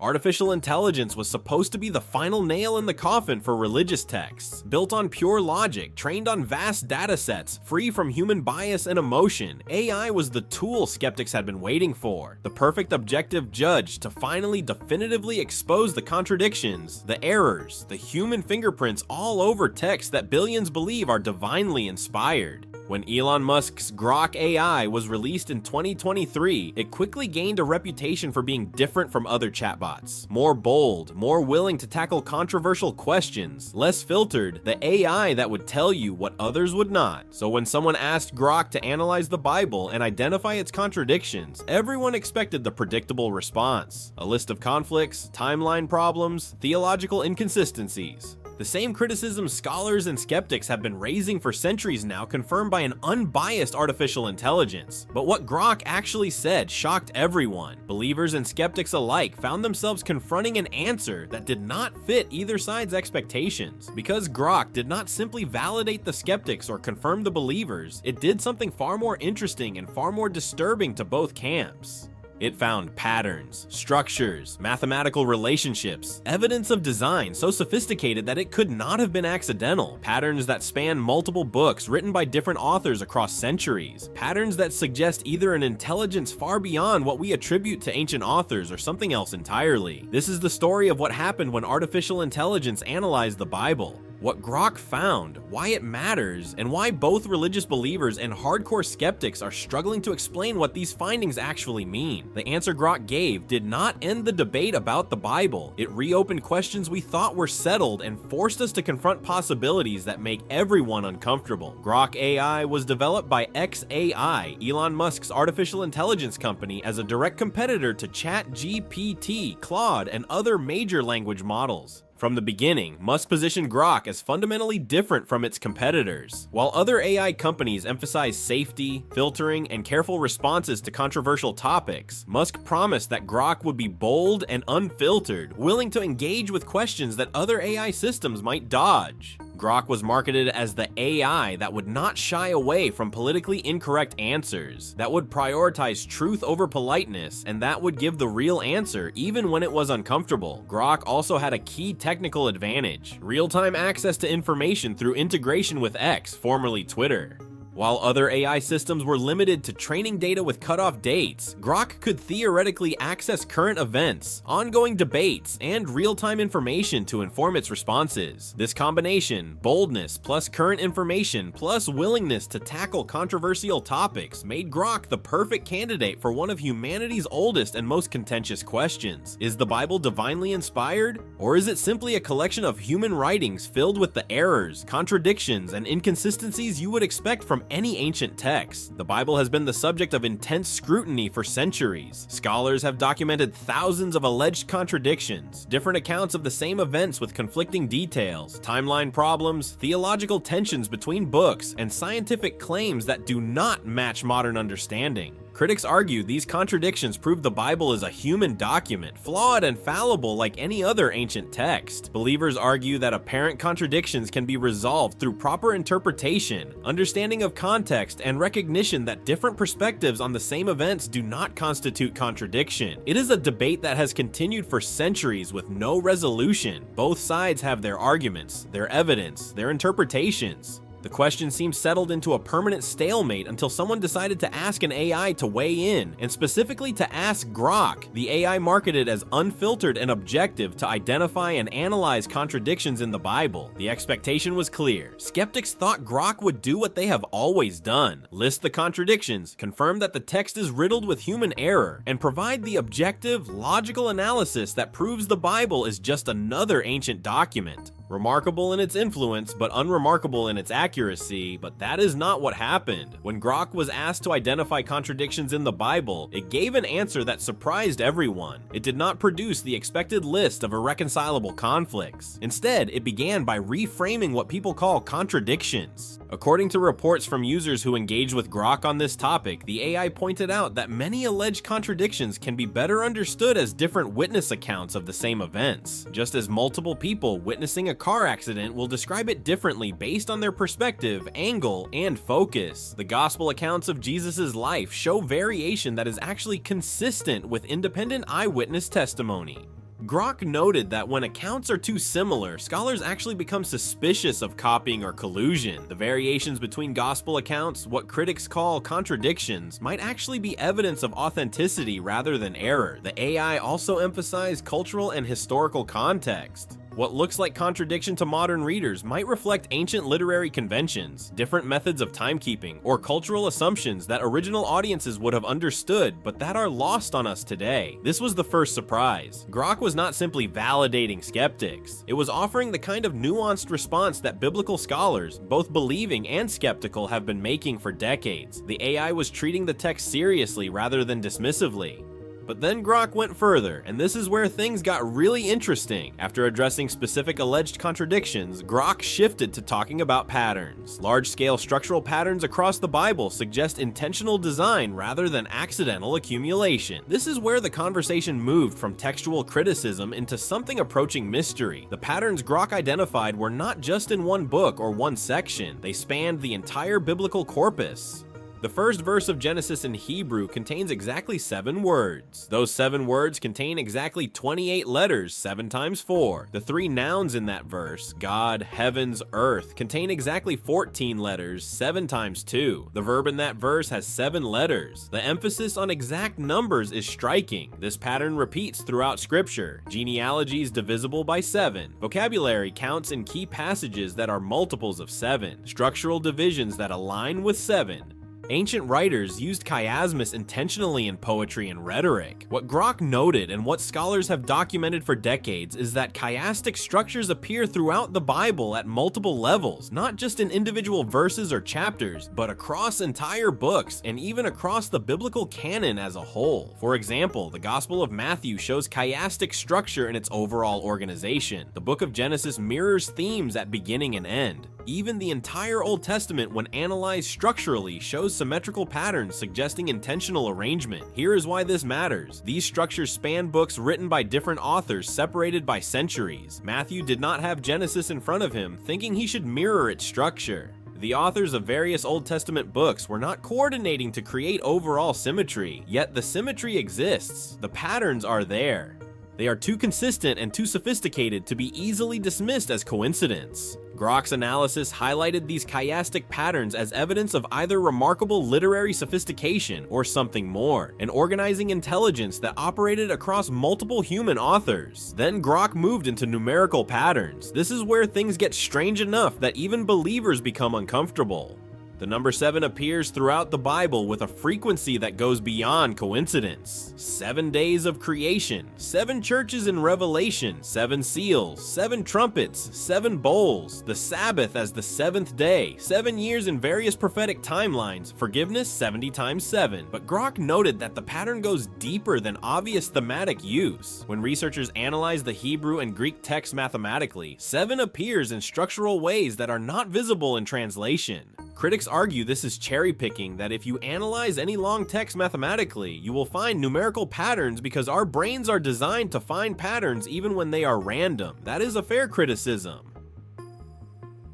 Artificial intelligence was supposed to be the final nail in the coffin for religious texts. Built on pure logic, trained on vast datasets, free from human bias and emotion, AI was the tool skeptics had been waiting for. The perfect objective judge to finally definitively expose the contradictions, the errors, the human fingerprints all over texts that billions believe are divinely inspired. When Elon Musk's Grok AI was released in 2023, it quickly gained a reputation for being different from other chatbots. More bold, more willing to tackle controversial questions, less filtered, the AI that would tell you what others would not. So when someone asked Grok to analyze the Bible and identify its contradictions, everyone expected the predictable response: a list of conflicts, timeline problems, theological inconsistencies. The same criticisms scholars and skeptics have been raising for centuries now, confirmed by an unbiased artificial intelligence. But what Grok actually said shocked everyone. Believers and skeptics alike found themselves confronting an answer that did not fit either side's expectations. Because Grok did not simply validate the skeptics or confirm the believers, it did something far more interesting and far more disturbing to both camps. It found patterns, structures, mathematical relationships, evidence of design so sophisticated that it could not have been accidental, patterns that span multiple books written by different authors across centuries, patterns that suggest either an intelligence far beyond what we attribute to ancient authors or something else entirely. This is the story of what happened when artificial intelligence analyzed the Bible. What Grok found, why it matters, and why both religious believers and hardcore skeptics are struggling to explain what these findings actually mean. The answer Grok gave did not end the debate about the Bible. It reopened questions we thought were settled and forced us to confront possibilities that make everyone uncomfortable. Grok AI was developed by xAI, Elon Musk's artificial intelligence company, as a direct competitor to ChatGPT, Claude, and other major language models. From the beginning, Musk positioned Grok as fundamentally different from its competitors. While other AI companies emphasize safety, filtering, and careful responses to controversial topics, Musk promised that Grok would be bold and unfiltered, willing to engage with questions that other AI systems might dodge. Grok was marketed as the AI that would not shy away from politically incorrect answers, that would prioritize truth over politeness, and that would give the real answer even when it was uncomfortable. Grok also had a key technical advantage: real-time access to information through integration with X, formerly Twitter. While other AI systems were limited to training data with cutoff dates, Grok could theoretically access current events, ongoing debates, and real-time information to inform its responses. This combination, boldness plus current information plus willingness to tackle controversial topics, made Grok the perfect candidate for one of humanity's oldest and most contentious questions. Is the Bible divinely inspired? Or is it simply a collection of human writings filled with the errors, contradictions, and inconsistencies you would expect from any ancient text? The Bible has been the subject of intense scrutiny for centuries. Scholars have documented thousands of alleged contradictions, different accounts of the same events with conflicting details, timeline problems, theological tensions between books, and scientific claims that do not match modern understanding. Critics argue these contradictions prove the Bible is a human document, flawed and fallible like any other ancient text. Believers argue that apparent contradictions can be resolved through proper interpretation, understanding of context, and recognition that different perspectives on the same events do not constitute contradiction. It is a debate that has continued for centuries with no resolution. Both sides have their arguments, their evidence, their interpretations. The question seemed settled into a permanent stalemate until someone decided to ask an AI to weigh in, and specifically to ask Grok, the AI marketed as unfiltered and objective, to identify and analyze contradictions in the Bible. The expectation was clear. Skeptics thought Grok would do what they have always done: list the contradictions, confirm that the text is riddled with human error, and provide the objective, logical analysis that proves the Bible is just another ancient document. Remarkable in its influence, but unremarkable in its accuracy, but that is not what happened. When Grok was asked to identify contradictions in the Bible, it gave an answer that surprised everyone. It did not produce the expected list of irreconcilable conflicts. Instead, it began by reframing what people call contradictions. According to reports from users who engaged with Grok on this topic, the AI pointed out that many alleged contradictions can be better understood as different witness accounts of the same events, just as multiple people witnessing a car accident will describe it differently based on their perspective, angle, and focus. The gospel accounts of Jesus' life show variation that is actually consistent with independent eyewitness testimony. Grok noted that when accounts are too similar, scholars actually become suspicious of copying or collusion. The variations between gospel accounts, what critics call contradictions, might actually be evidence of authenticity rather than error. The AI also emphasized cultural and historical context. What looks like contradiction to modern readers might reflect ancient literary conventions, different methods of timekeeping, or cultural assumptions that original audiences would have understood but that are lost on us today. This was the first surprise. Grok was not simply validating skeptics. It was offering the kind of nuanced response that biblical scholars, both believing and skeptical, have been making for decades. The AI was treating the text seriously rather than dismissively. But then Grok went further, and this is where things got really interesting. After addressing specific alleged contradictions, Grok shifted to talking about patterns. Large-scale structural patterns across the Bible suggest intentional design rather than accidental accumulation. This is where the conversation moved from textual criticism into something approaching mystery. The patterns Grok identified were not just in one book or one section, they spanned the entire biblical corpus. The first verse of Genesis in Hebrew contains exactly 7 words. Those 7 words contain exactly 28 letters, 7 times 4. The 3 nouns in that verse, God, heavens, earth, contain exactly 14 letters, 7 times 2. The verb in that verse has 7 letters. The emphasis on exact numbers is striking. This pattern repeats throughout Scripture. Genealogies divisible by 7. Vocabulary counts in key passages that are multiples of 7. Structural divisions that align with 7. Ancient writers used chiasmus intentionally in poetry and rhetoric. What Grok noted and what scholars have documented for decades is that chiastic structures appear throughout the Bible at multiple levels, not just in individual verses or chapters, but across entire books and even across the biblical canon as a whole. For example, the Gospel of Matthew shows chiastic structure in its overall organization. The book of Genesis mirrors themes at beginning and end. Even the entire Old Testament, when analyzed structurally, shows symmetrical patterns suggesting intentional arrangement. Here is why this matters. These structures span books written by different authors separated by centuries. Matthew did not have Genesis in front of him, thinking he should mirror its structure. The authors of various Old Testament books were not coordinating to create overall symmetry, yet the symmetry exists. The patterns are there. They are too consistent and too sophisticated to be easily dismissed as coincidence. Grok's analysis highlighted these chiastic patterns as evidence of either remarkable literary sophistication or something more, an organizing intelligence that operated across multiple human authors. Then Grok moved into numerical patterns. This is where things get strange enough that even believers become uncomfortable. The number 7 appears throughout the Bible with a frequency that goes beyond coincidence. 7 days of creation, 7 churches in Revelation, 7 seals, 7 trumpets, 7 bowls, the Sabbath as the 7th day, 7 years in various prophetic timelines, forgiveness 70 times 7. But Grok noted that the pattern goes deeper than obvious thematic use. When researchers analyze the Hebrew and Greek text mathematically, 7 appears in structural ways that are not visible in translation. Critics argue this is cherry-picking, that if you analyze any long text mathematically, you will find numerical patterns because our brains are designed to find patterns even when they are random. That is a fair criticism.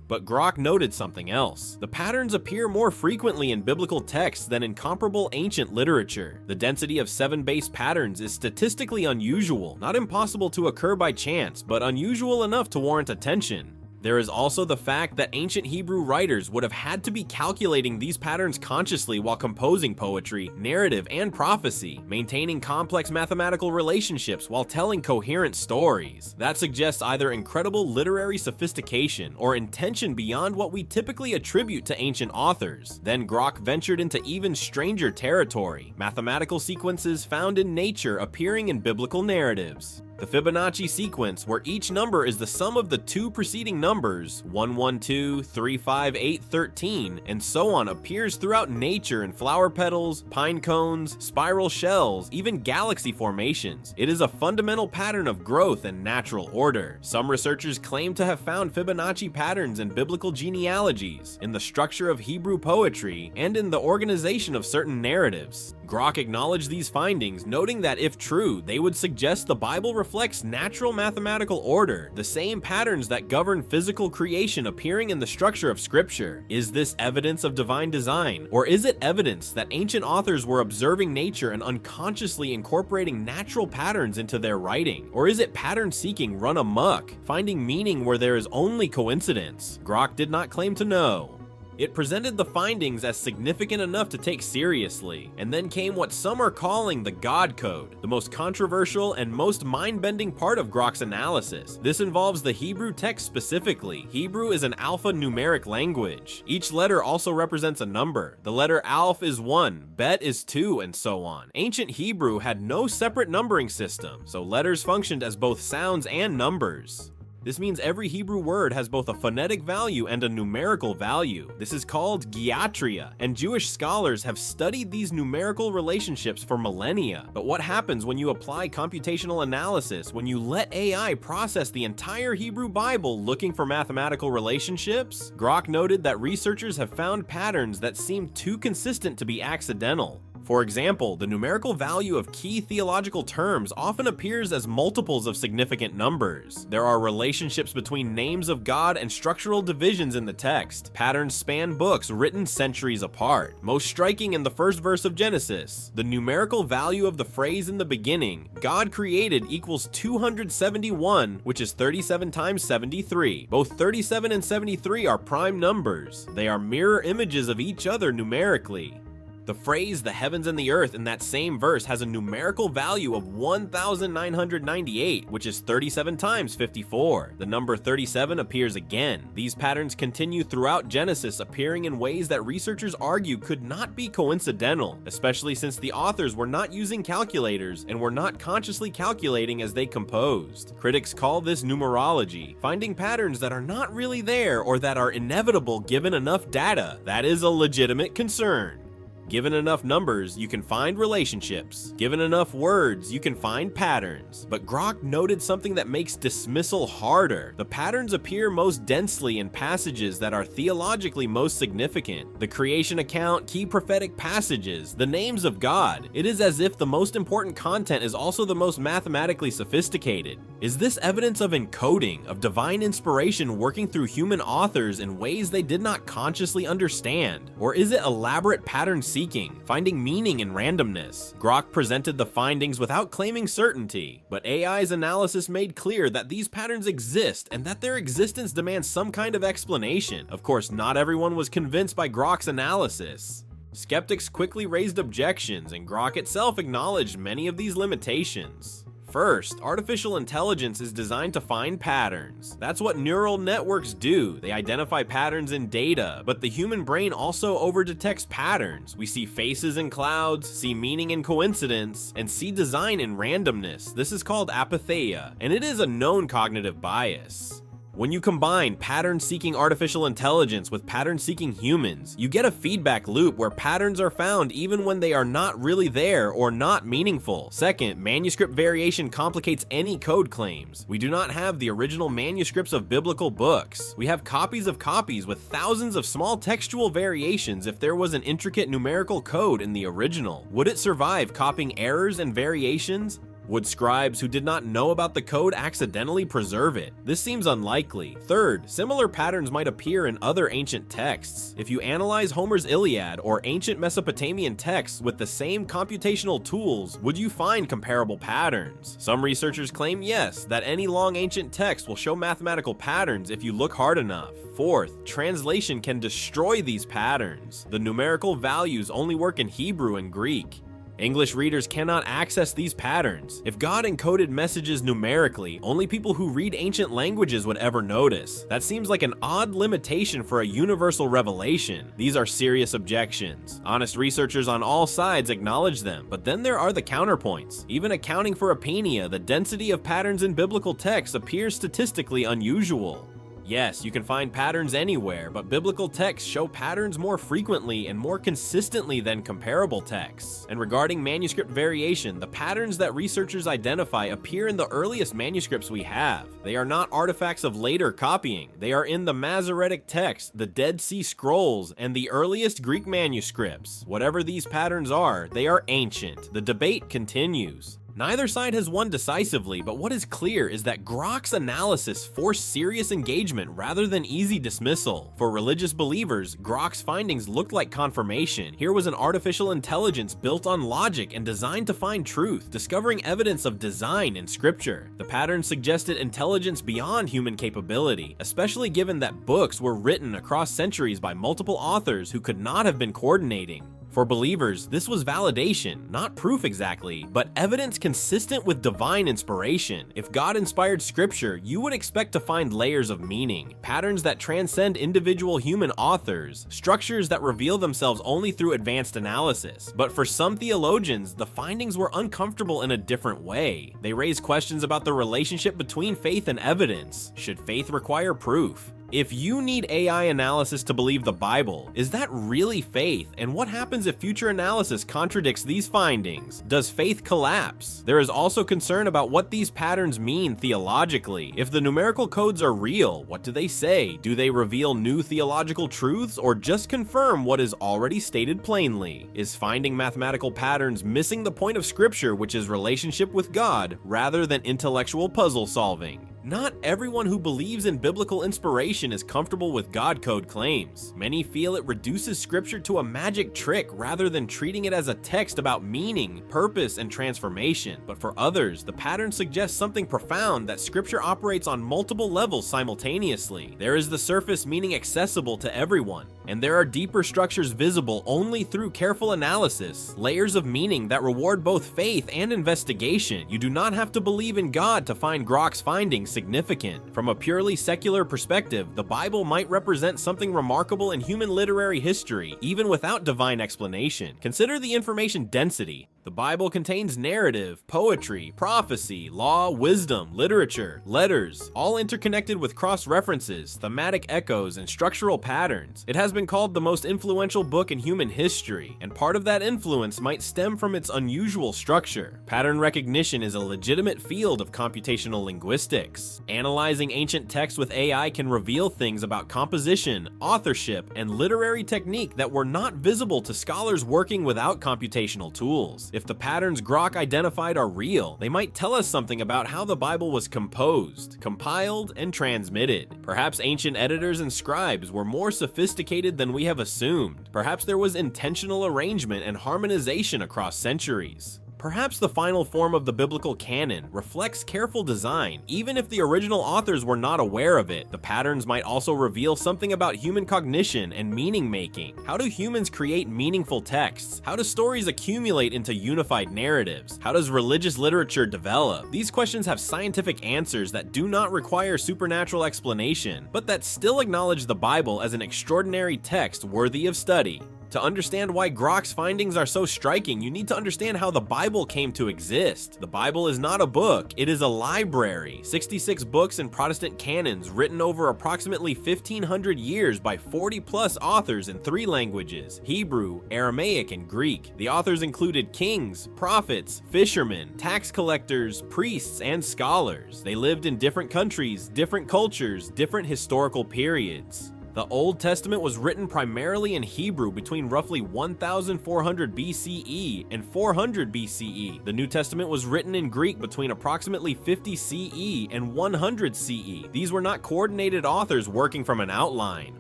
But Grok noted something else. The patterns appear more frequently in biblical texts than in comparable ancient literature. The density of 7 base patterns is statistically unusual, not impossible to occur by chance, but unusual enough to warrant attention. There is also the fact that ancient Hebrew writers would have had to be calculating these patterns consciously while composing poetry, narrative, and prophecy, maintaining complex mathematical relationships while telling coherent stories. That suggests either incredible literary sophistication or intention beyond what we typically attribute to ancient authors. Then Grok ventured into even stranger territory, mathematical sequences found in nature appearing in biblical narratives. The Fibonacci sequence, where each number is the sum of the 2 preceding numbers, 1, 1, 2, 3, 5, 8, 13, and so on, appears throughout nature in flower petals, pine cones, spiral shells, even galaxy formations. It is a fundamental pattern of growth and natural order. Some researchers claim to have found Fibonacci patterns in biblical genealogies, in the structure of Hebrew poetry, and in the organization of certain narratives. Grok acknowledged these findings, noting that if true, they would suggest the Bible reflects natural mathematical order, the same patterns that govern physical creation appearing in the structure of Scripture. Is this evidence of divine design, or is it evidence that ancient authors were observing nature and unconsciously incorporating natural patterns into their writing? Or is it pattern seeking run amok, finding meaning where there is only coincidence? Grok did not claim to know. It presented the findings as significant enough to take seriously, and then came what some are calling the God Code, the most controversial and most mind-bending part of Grok's analysis. This involves the Hebrew text specifically. Hebrew is an alphanumeric language. Each letter also represents a number. The letter Aleph is 1, Bet is 2, and so on. Ancient Hebrew had no separate numbering system, so letters functioned as both sounds and numbers. This means every Hebrew word has both a phonetic value and a numerical value. This is called gematria, and Jewish scholars have studied these numerical relationships for millennia. But what happens when you apply computational analysis, when you let AI process the entire Hebrew Bible looking for mathematical relationships? Grok noted that researchers have found patterns that seem too consistent to be accidental. For example, the numerical value of key theological terms often appears as multiples of significant numbers. There are relationships between names of God and structural divisions in the text. Patterns span books written centuries apart. Most striking in the first verse of Genesis, the numerical value of the phrase in the beginning, God created, equals 271, which is 37 times 73. Both 37 and 73 are prime numbers. They are mirror images of each other numerically. The phrase the heavens and the earth in that same verse has a numerical value of 1998, which is 37 times 54. The number 37 appears again. These patterns continue throughout Genesis, appearing in ways that researchers argue could not be coincidental, especially since the authors were not using calculators and were not consciously calculating as they composed. Critics call this numerology, finding patterns that are not really there or that are inevitable given enough data. That is a legitimate concern. Given enough numbers, you can find relationships. Given enough words, you can find patterns. But Grok noted something that makes dismissal harder. The patterns appear most densely in passages that are theologically most significant. The creation account, key prophetic passages, the names of God. It is as if the most important content is also the most mathematically sophisticated. Is this evidence of encoding, of divine inspiration working through human authors in ways they did not consciously understand? Or is it elaborate pattern seeking, finding meaning in randomness? Grok presented the findings without claiming certainty, but AI's analysis made clear that these patterns exist and that their existence demands some kind of explanation. Of course, not everyone was convinced by Grok's analysis. Skeptics quickly raised objections, and Grok itself acknowledged many of these limitations. First, artificial intelligence is designed to find patterns. That's what neural networks do. They identify patterns in data, but the human brain also overdetects patterns. We see faces in clouds, see meaning in coincidence, and see design in randomness. This is called apatheia, and it is a known cognitive bias. When you combine pattern-seeking artificial intelligence with pattern-seeking humans, you get a feedback loop where patterns are found even when they are not really there or not meaningful. Second, manuscript variation complicates any code claims. We do not have the original manuscripts of biblical books. We have copies of copies with thousands of small textual variations. If there was an intricate numerical code in the original, would it survive copying errors and variations? Would scribes who did not know about the code accidentally preserve it? This seems unlikely. Third, similar patterns might appear in other ancient texts. If you analyze Homer's Iliad or ancient Mesopotamian texts with the same computational tools, would you find comparable patterns? Some researchers claim yes, that any long ancient text will show mathematical patterns if you look hard enough. Fourth, translation can destroy these patterns. The numerical values only work in Hebrew and Greek. English readers cannot access these patterns. If God encoded messages numerically, only people who read ancient languages would ever notice. That seems like an odd limitation for a universal revelation. These are serious objections. Honest researchers on all sides acknowledge them, but then there are the counterpoints. Even accounting for apenia, the density of patterns in biblical texts appears statistically unusual. Yes, you can find patterns anywhere, but biblical texts show patterns more frequently and more consistently than comparable texts. And regarding manuscript variation, the patterns that researchers identify appear in the earliest manuscripts we have. They are not artifacts of later copying. They are in the Masoretic text, the Dead Sea Scrolls, and the earliest Greek manuscripts. Whatever these patterns are, they are ancient. The debate continues. Neither side has won decisively, but what is clear is that Grok's analysis forced serious engagement rather than easy dismissal. For religious believers, Grok's findings looked like confirmation. Here was an artificial intelligence built on logic and designed to find truth, discovering evidence of design in scripture. The pattern suggested intelligence beyond human capability, especially given that books were written across centuries by multiple authors who could not have been coordinating. For believers, this was validation, not proof exactly, but evidence consistent with divine inspiration. If God inspired scripture, you would expect to find layers of meaning, patterns that transcend individual human authors, structures that reveal themselves only through advanced analysis. But for some theologians, the findings were uncomfortable in a different way. They raise questions about the relationship between faith and evidence. Should faith require proof? If you need AI analysis to believe the Bible, is that really faith? And what happens if future analysis contradicts these findings? Does faith collapse? There is also concern about what these patterns mean theologically. If the numerical codes are real, what do they say? Do they reveal new theological truths or just confirm what is already stated plainly? Is finding mathematical patterns missing the point of Scripture, which is relationship with God, rather than intellectual puzzle solving? Not everyone who believes in biblical inspiration is comfortable with God code claims. Many feel it reduces scripture to a magic trick rather than treating it as a text about meaning, purpose, and transformation. But for others, the pattern suggests something profound, that scripture operates on multiple levels simultaneously. There is the surface meaning accessible to everyone, and there are deeper structures visible only through careful analysis, layers of meaning that reward both faith and investigation. You do not have to believe in God to find Grok's findings significant. From a purely secular perspective, the Bible might represent something remarkable in human literary history, even without divine explanation. Consider the information density. The Bible contains narrative, poetry, prophecy, law, wisdom, literature, letters, all interconnected with cross-references, thematic echoes, and structural patterns. It has been called the most influential book in human history, and part of that influence might stem from its unusual structure. Pattern recognition is a legitimate field of computational linguistics. Analyzing ancient texts with AI can reveal things about composition, authorship, and literary technique that were not visible to scholars working without computational tools. If the patterns Grok identified are real, they might tell us something about how the Bible was composed, compiled, and transmitted. Perhaps ancient editors and scribes were more sophisticated than we have assumed. Perhaps there was intentional arrangement and harmonization across centuries. Perhaps the final form of the biblical canon reflects careful design, even if the original authors were not aware of it. The patterns might also reveal something about human cognition and meaning making. How do humans create meaningful texts? How do stories accumulate into unified narratives? How does religious literature develop? These questions have scientific answers that do not require supernatural explanation, but that still acknowledge the Bible as an extraordinary text worthy of study. To understand why Grok's findings are so striking, you need to understand how the Bible came to exist. The Bible is not a book, it is a library. 66 books and Protestant canons written over approximately 1,500 years by 40+ authors in 3 languages: Hebrew, Aramaic, and Greek. The authors included kings, prophets, fishermen, tax collectors, priests, and scholars. They lived in different countries, different cultures, different historical periods. The Old Testament was written primarily in Hebrew between roughly 1400 BCE and 400 BCE. The New Testament was written in Greek between approximately 50 CE and 100 CE. These were not coordinated authors working from an outline.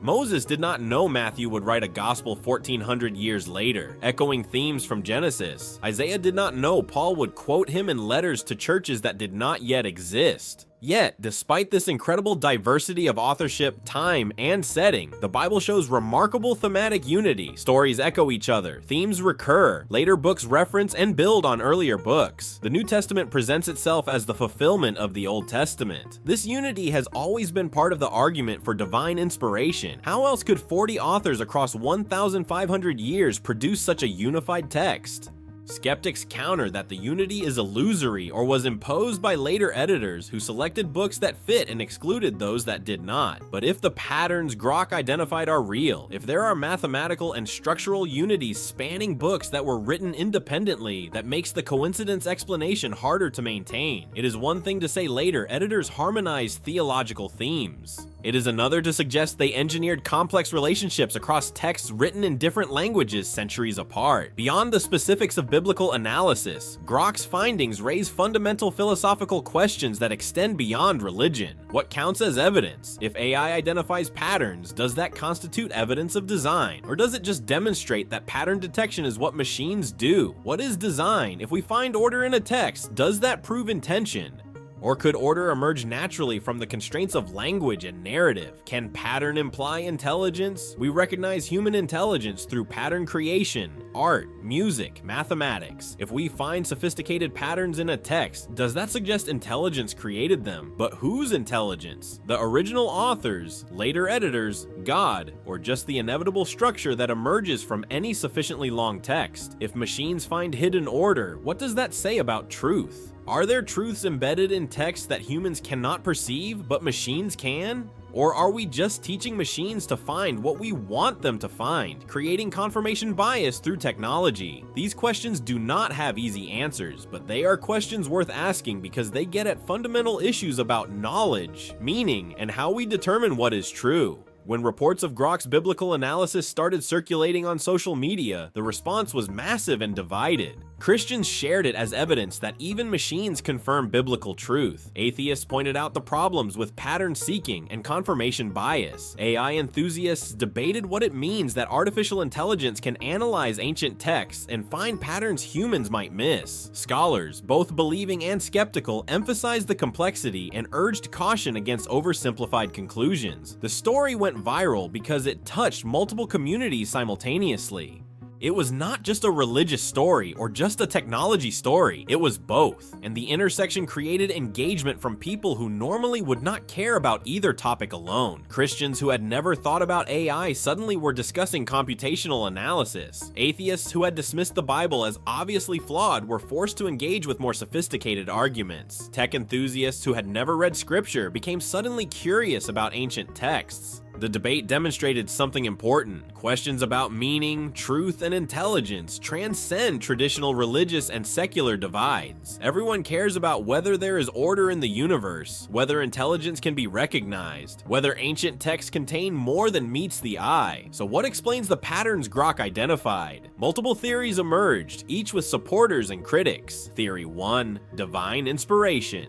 Moses did not know Matthew would write a gospel 1400 years later, echoing themes from Genesis. Isaiah did not know Paul would quote him in letters to churches that did not yet exist. Yet, despite this incredible diversity of authorship, time, and setting, the Bible shows remarkable thematic unity. Stories echo each other, themes recur, later books reference and build on earlier books. The New Testament presents itself as the fulfillment of the Old Testament. This unity has always been part of the argument for divine inspiration. How else could 40 authors across 1,500 years produce such a unified text? Skeptics counter that the unity is illusory or was imposed by later editors who selected books that fit and excluded those that did not. But if the patterns Grok identified are real, if there are mathematical and structural unities spanning books that were written independently, that makes the coincidence explanation harder to maintain. It is one thing to say later editors harmonized theological themes. It is another to suggest they engineered complex relationships across texts written in different languages centuries apart. Beyond the specifics of biblical analysis, Grok's findings raise fundamental philosophical questions that extend beyond religion. What counts as evidence? If AI identifies patterns, does that constitute evidence of design? Or does it just demonstrate that pattern detection is what machines do? What is design? If we find order in a text, does that prove intention? Or could order emerge naturally from the constraints of language and narrative? Can pattern imply intelligence? We recognize human intelligence through pattern creation, art, music, mathematics. If we find sophisticated patterns in a text, does that suggest intelligence created them? But whose intelligence? The original authors, later editors, God, or just the inevitable structure that emerges from any sufficiently long text? If machines find hidden order, what does that say about truth? Are there truths embedded in text that humans cannot perceive, but machines can? Or are we just teaching machines to find what we want them to find, creating confirmation bias through technology? These questions do not have easy answers, but they are questions worth asking because they get at fundamental issues about knowledge, meaning, and how we determine what is true. When reports of Grok's biblical analysis started circulating on social media, the response was massive and divided. Christians shared it as evidence that even machines confirm biblical truth. Atheists pointed out the problems with pattern seeking and confirmation bias. AI enthusiasts debated what it means that artificial intelligence can analyze ancient texts and find patterns humans might miss. Scholars, both believing and skeptical, emphasized the complexity and urged caution against oversimplified conclusions. The story went viral because it touched multiple communities simultaneously. It was not just a religious story or just a technology story, it was both. And the intersection created engagement from people who normally would not care about either topic alone. Christians who had never thought about AI suddenly were discussing computational analysis. Atheists who had dismissed the Bible as obviously flawed were forced to engage with more sophisticated arguments. Tech enthusiasts who had never read scripture became suddenly curious about ancient texts. The debate demonstrated something important. Questions about meaning, truth, and intelligence transcend traditional religious and secular divides. Everyone cares about whether there is order in the universe, whether intelligence can be recognized, whether ancient texts contain more than meets the eye. So what explains the patterns Grok identified? Multiple theories emerged, each with supporters and critics. Theory 1, divine inspiration.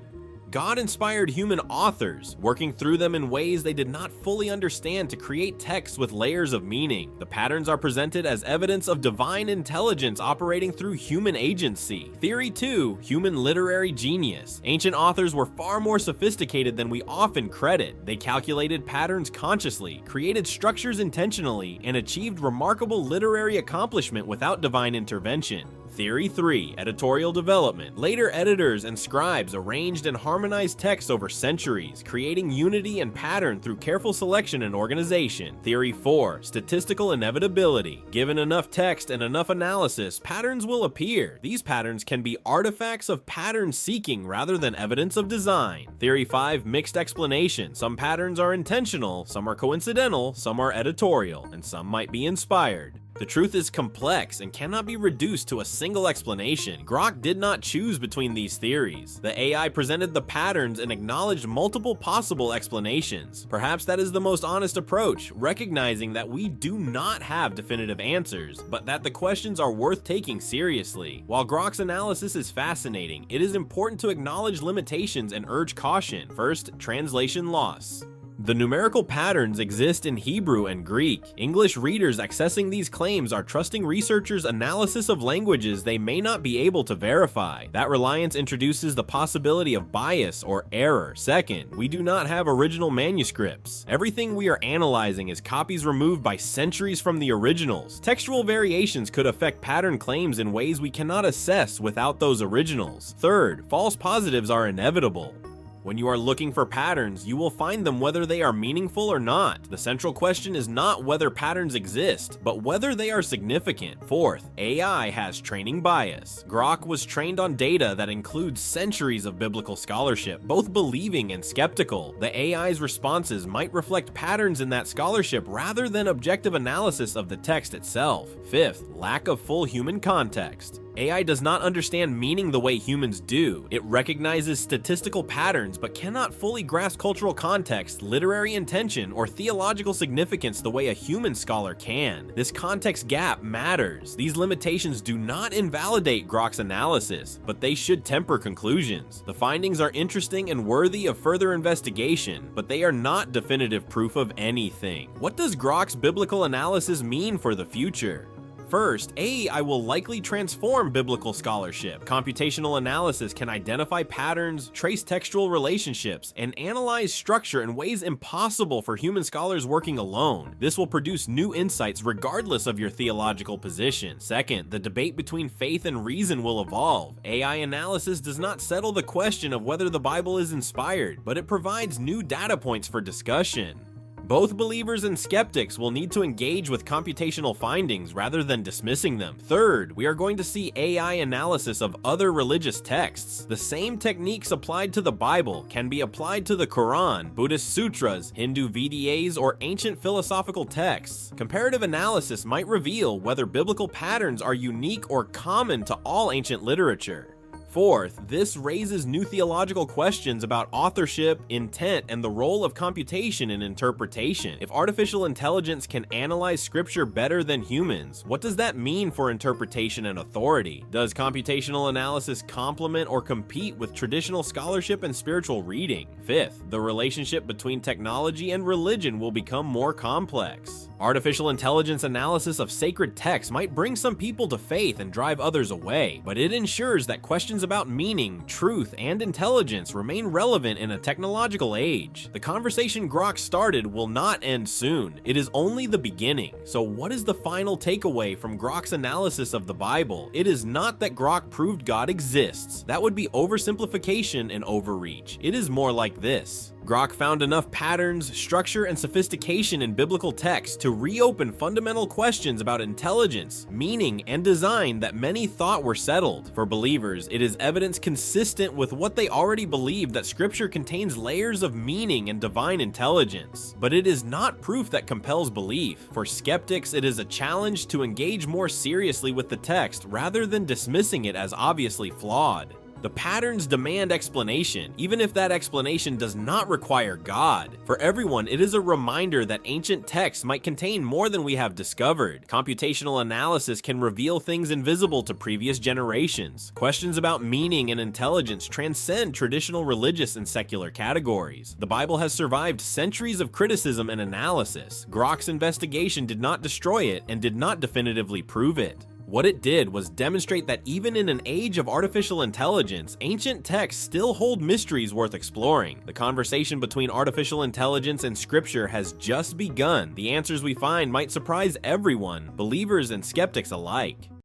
God inspired human authors, working through them in ways they did not fully understand to create texts with layers of meaning. The patterns are presented as evidence of divine intelligence operating through human agency. Theory 2, human literary genius. Ancient authors were far more sophisticated than we often credit. They calculated patterns consciously, created structures intentionally, and achieved remarkable literary accomplishment without divine intervention. Theory 3, editorial development. Later editors and scribes arranged and harmonized texts over centuries, creating unity and pattern through careful selection and organization. Theory 4, statistical inevitability. Given enough text and enough analysis, patterns will appear. These patterns can be artifacts of pattern seeking rather than evidence of design. Theory 5, mixed explanation. Some patterns are intentional, some are coincidental, some are editorial, and some might be inspired. The truth is complex and cannot be reduced to a single explanation. Grok did not choose between these theories. The AI presented the patterns and acknowledged multiple possible explanations. Perhaps that is the most honest approach, recognizing that we do not have definitive answers, but that the questions are worth taking seriously. While Grok's analysis is fascinating, it is important to acknowledge limitations and urge caution. First, translation loss. The numerical patterns exist in Hebrew and Greek. English readers accessing these claims are trusting researchers' analysis of languages they may not be able to verify. That reliance introduces the possibility of bias or error. Second, we do not have original manuscripts. Everything we are analyzing is copies removed by centuries from the originals. Textual variations could affect pattern claims in ways we cannot assess without those originals. Third, false positives are inevitable. When you are looking for patterns, you will find them whether they are meaningful or not. The central question is not whether patterns exist, but whether they are significant. Fourth, AI has training bias. Grok was trained on data that includes centuries of biblical scholarship, both believing and skeptical. The AI's responses might reflect patterns in that scholarship rather than objective analysis of the text itself. Fifth, lack of full human context. AI does not understand meaning the way humans do. It recognizes statistical patterns but cannot fully grasp cultural context, literary intention, or theological significance the way a human scholar can. This context gap matters. These limitations do not invalidate Grok's analysis, but they should temper conclusions. The findings are interesting and worthy of further investigation, but they are not definitive proof of anything. What does Grok's biblical analysis mean for the future? First, AI will likely transform biblical scholarship. Computational analysis can identify patterns, trace textual relationships, and analyze structure in ways impossible for human scholars working alone. This will produce new insights regardless of your theological position. Second, the debate between faith and reason will evolve. AI analysis does not settle the question of whether the Bible is inspired, but it provides new data points for discussion. Both believers and skeptics will need to engage with computational findings rather than dismissing them. Third, we are going to see AI analysis of other religious texts. The same techniques applied to the Bible can be applied to the Quran, Buddhist sutras, Hindu VDAs, or ancient philosophical texts. Comparative analysis might reveal whether biblical patterns are unique or common to all ancient literature. Fourth, this raises new theological questions about authorship, intent, and the role of computation in interpretation. If artificial intelligence can analyze scripture better than humans, what does that mean for interpretation and authority? Does computational analysis complement or compete with traditional scholarship and spiritual reading? Fifth, the relationship between technology and religion will become more complex. Artificial intelligence analysis of sacred texts might bring some people to faith and drive others away, but it ensures that questions about meaning, truth, and intelligence remain relevant in a technological age. The conversation Grok started will not end soon. It is only the beginning. So what is the final takeaway from Grok's analysis of the Bible? It is not that Grok proved God exists. That would be oversimplification and overreach. It is more like this. Grok found enough patterns, structure, and sophistication in biblical texts to reopen fundamental questions about intelligence, meaning, and design that many thought were settled. For believers, it is evidence consistent with what they already believed that Scripture contains layers of meaning and divine intelligence. But it is not proof that compels belief. For skeptics, it is a challenge to engage more seriously with the text rather than dismissing it as obviously flawed. The patterns demand explanation, even if that explanation does not require God. For everyone, it is a reminder that ancient texts might contain more than we have discovered. Computational analysis can reveal things invisible to previous generations. Questions about meaning and intelligence transcend traditional religious and secular categories. The Bible has survived centuries of criticism and analysis. Grok's investigation did not destroy it and did not definitively prove it. What it did was demonstrate that even in an age of artificial intelligence, ancient texts still hold mysteries worth exploring. The conversation between artificial intelligence and scripture has just begun. The answers we find might surprise everyone, believers and skeptics alike.